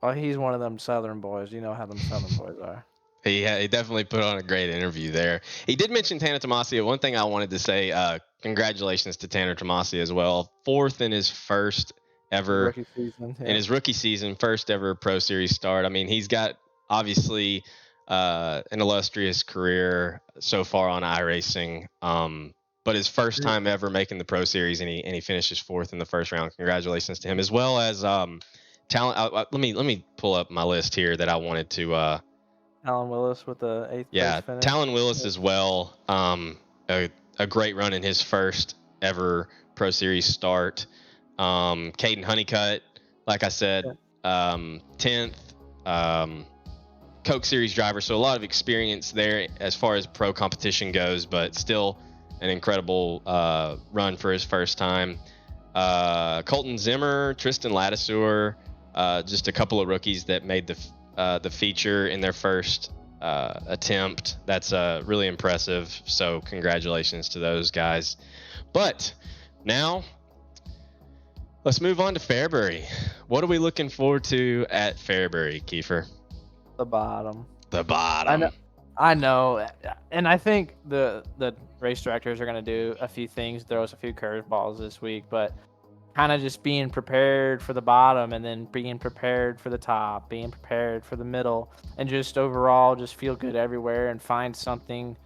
Well, he's one of them Southern boys. You know how them Southern boys are. He definitely put on a great interview there. He did mention Tanner Tomasi. One thing I wanted to say, congratulations to Tanner Tomasi as well. 4th in his first ever rookie season, in his rookie season, first ever Pro Series start. I mean, he's got obviously an illustrious career so far on iRacing, but his first time ever making the Pro Series, and he finishes 4th in the first round. Congratulations to him, as well as talent. Let me pull up my list here that I wanted to. Talon Willis with the 8th place finish. Talon Willis as well. A great run in his first ever Pro Series start. Caden Honeycutt, like I said, 10th. Coke Series driver, so a lot of experience there as far as pro competition goes, but still an incredible run for his first time. Colton Zimmer, Tristan Ladiseur, just a couple of rookies that made the feature in their first attempt. That's really impressive. So congratulations to those guys. But now let's move on to Fairbury. What are we looking forward to at Fairbury, Kiefer? The bottom. I know. And I think the race directors are going to do a few things, throw us a few curveballs this week, but kind of just being prepared for the bottom, and then being prepared for the top, being prepared for the middle, and just overall just feel good everywhere and find something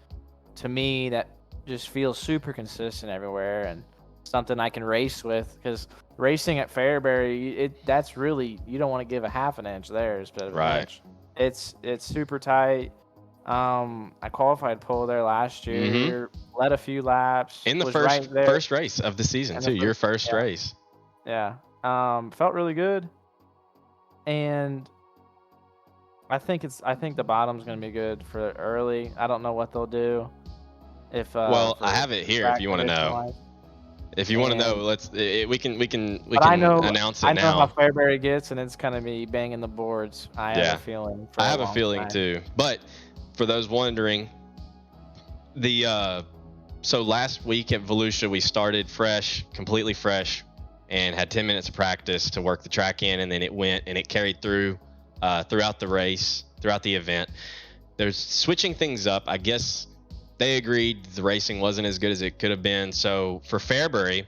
to me that just feels super consistent everywhere and something I can race with, because racing at Fairbury, that's really, you don't want to give a half an inch there instead of an inch. It's super tight. I qualified pole there last year, led a few laps in the first race of the season too. Your first race. Yeah. Felt really good, and I think the bottom's gonna be good for early. I don't know what they'll do. I have it here if you want to know. If you want to know, we can announce it now. I know how Fairbury gets, and it's gonna be banging the boards. I have a feeling. I have a feeling too. But for those wondering, so last week at Volusia we started completely fresh, and had 10 minutes of practice to work the track in, and then it carried through throughout the race, throughout the event. There's switching things up. I guess they agreed the racing wasn't as good as it could have been. So for Fairbury,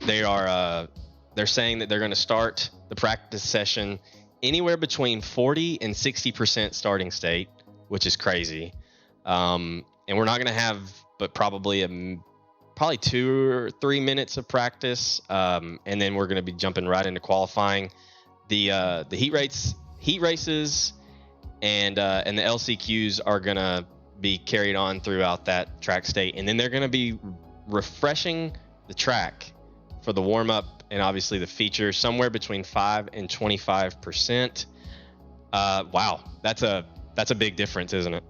they're saying that they're going to start the practice session anywhere between 40 and 60% starting state, which is crazy. And we're not going to have, but probably 2 or 3 minutes of practice. And then we're going to be jumping right into qualifying. The heat races and the LCQs are going to be carried on throughout that track state, and then they're going to be refreshing the track for the warm-up and obviously the feature somewhere between 5 and 25%. Wow, that's a big difference, isn't it?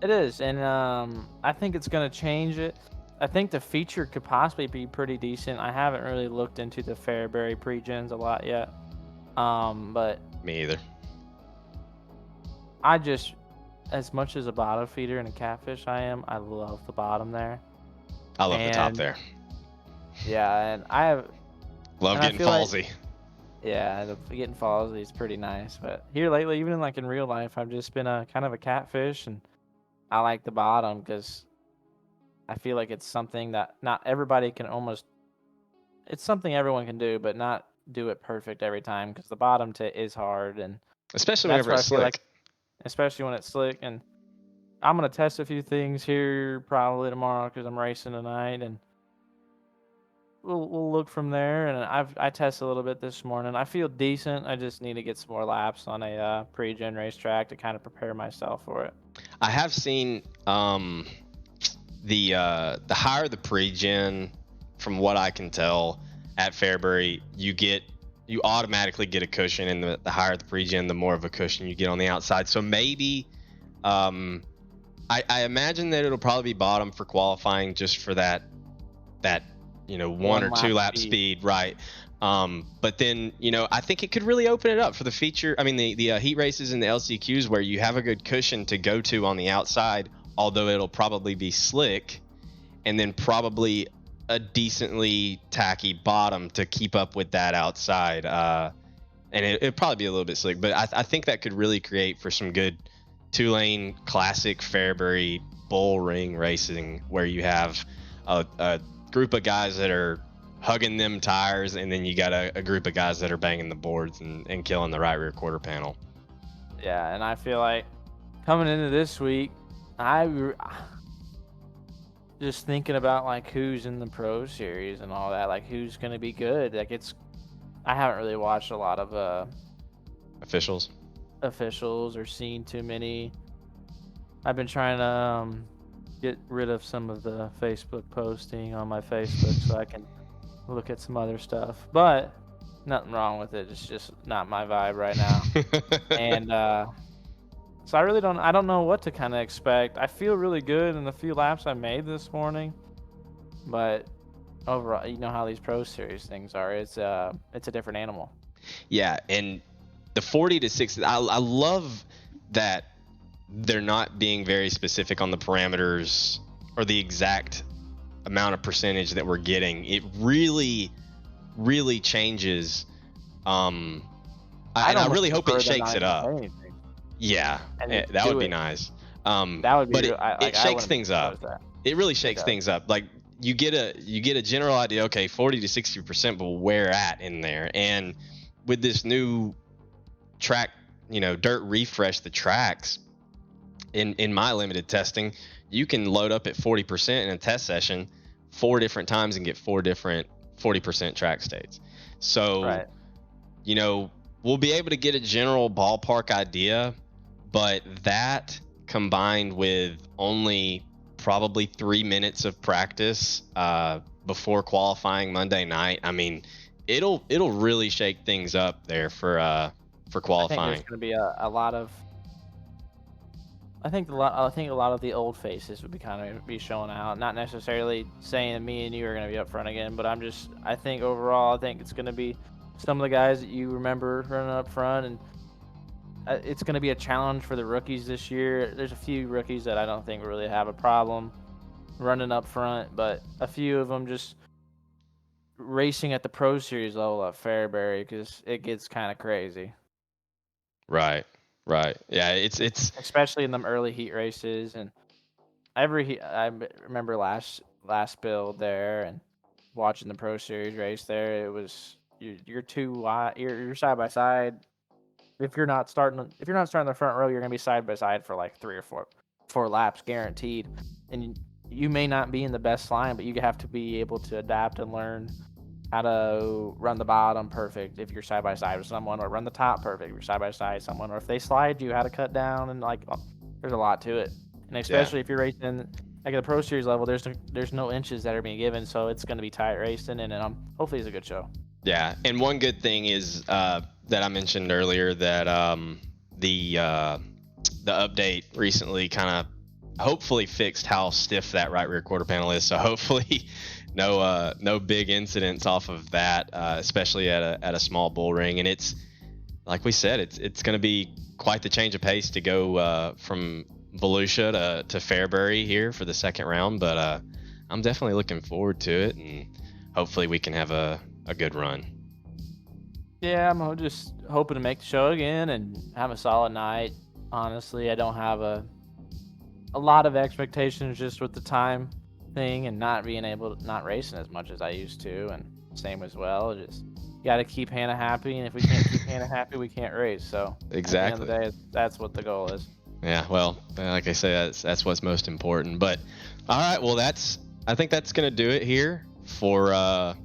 It is, and I think it's going to change it. I think the feature could possibly be pretty decent. I haven't really looked into the Fairbury pre-gens a lot yet, But Me either. I just, as much as a bottom feeder and a catfish I love the bottom there. I love the top there. Yeah, and I have. Love getting fallsy. Yeah, getting fallsy is pretty nice. But here lately, even in real life, I've just been a kind of a catfish, and I like the bottom because I feel like it's something that not everybody can almost. It's something everyone can do, but not do it perfect every time because the bottom is hard, and especially whenever it's slick. Especially when it's slick, and I'm gonna test a few things here probably tomorrow because I'm racing tonight, and we'll look from there. And I tested a little bit this morning. I feel decent. I just need to get some more laps on a pre-gen racetrack to kind of prepare myself for it. I have seen the higher the pre-gen, from what I can tell at Fairbury, you automatically get a cushion, and the higher the pre-gen, the more of a cushion you get on the outside. So maybe I imagine that it'll probably be bottom for qualifying, just for that 1 or 2 lap speed, right? But then I think it could really open it up for the feature. I mean the heat races and the LCQs where you have a good cushion to go to on the outside, although it'll probably be slick, and then probably a decently tacky bottom to keep up with that outside. And it'd probably be a little bit slick, but I think that could really create for some good 2-lane classic Fairbury bull ring racing, where you have a group of guys that are hugging them tires, and then you got a group of guys that are banging the boards and killing the right rear quarter panel. Yeah, and I feel like coming into this week, just thinking about who's in the Pro Series and all that, who's gonna be good. I haven't really watched a lot of officials or seen too many. I've been trying to get rid of some of the Facebook posting on my Facebook so I can look at some other stuff, but nothing wrong with it. It's just not my vibe right now. And so I don't know what to kind of expect. I feel really good in the few laps I made this morning, but overall, you know how these Pro Series things are. It's a different animal. Yeah, and the 40 to 60, I love that they're not being very specific on the parameters or the exact amount of percentage that we're getting. It really, really changes. I really hope it shakes it up. Yeah, that would be nice. That would be. But it shakes things up. It really shakes things up. You get a general idea. Okay, 40 to 60%, but where at in there? And with this new track, dirt refresh the tracks. In my limited testing, you can load up at 40% in a test session 4 different times and get 4 different 40% track states. So, right. We'll be able to get a general ballpark idea, but that combined with only probably 3 minutes of practice before qualifying Monday night, I mean, it'll really shake things up there for qualifying. I think there's going to be a lot of. I think a lot of the old faces would be showing out. Not necessarily saying that me and you are going to be up front again, but I think overall, it's going to be some of the guys that you remember running up front, and it's going to be a challenge for the rookies this year. There's a few rookies that I don't think really have a problem running up front, but a few of them just racing at the Pro Series level at Fairbury because it gets kind of crazy. Right. Yeah, it's especially in them early heat races, and I remember last build there and watching the Pro Series race there. It was you're too wide. You're side by side. If you're not starting the front row, you're gonna be side by side for 3 or 4 laps guaranteed, and you may not be in the best line, but you have to be able to adapt and learn how to run the bottom perfect if you're side by side with someone, or run the top perfect if you're side by side with someone, or if they slide you, how to cut down, and there's a lot to it. And especially if you're racing at the Pro Series level, there's no inches that are being given, so it's going to be tight racing, and hopefully it's a good show. Yeah, and one good thing is that I mentioned earlier that the update recently kind of hopefully fixed how stiff that right rear quarter panel is. So hopefully no big incidents off of that, especially at a small bull ring. And like we said, it's going to be quite the change of pace to go from Volusia to Fairbury here for the second round. But I'm definitely looking forward to it, and hopefully we can have a good run. Yeah, I'm just hoping to make the show again and have a solid night. Honestly, I don't have a lot of expectations just with the time thing and not racing as much as I used to, and same as well. Just got to keep Hannah happy, and if we can't keep Hannah happy, we can't race. So Exactly. at the end of the day, that's what the goal is. Yeah, well, like I say, that's what's most important. But all right, well, I think that's gonna do it here for the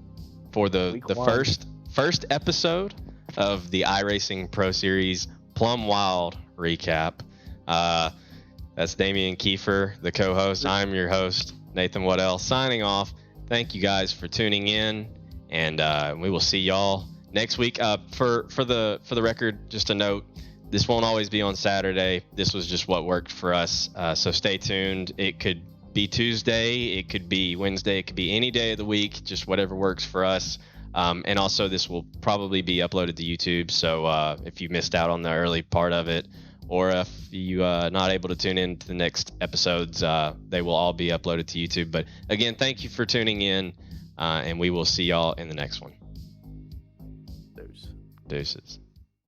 first episode of the iRacing Pro Series Plum Wild recap. That's Damian Kiefer, the co-host. I'm your host, Nathan Waddell, signing off. Thank you guys for tuning in, and we will see y'all next week. For the record, just a note. This won't always be on Saturday. This was just what worked for us. So stay tuned. It could be Tuesday. It could be Wednesday. It could be any day of the week, just whatever works for us. And also, this will probably be uploaded to YouTube. So if you missed out on the early part of it, or if you not able to tune in to the next episodes, they will all be uploaded to YouTube. But again, thank you for tuning in, and we will see y'all in the next one. Deuces.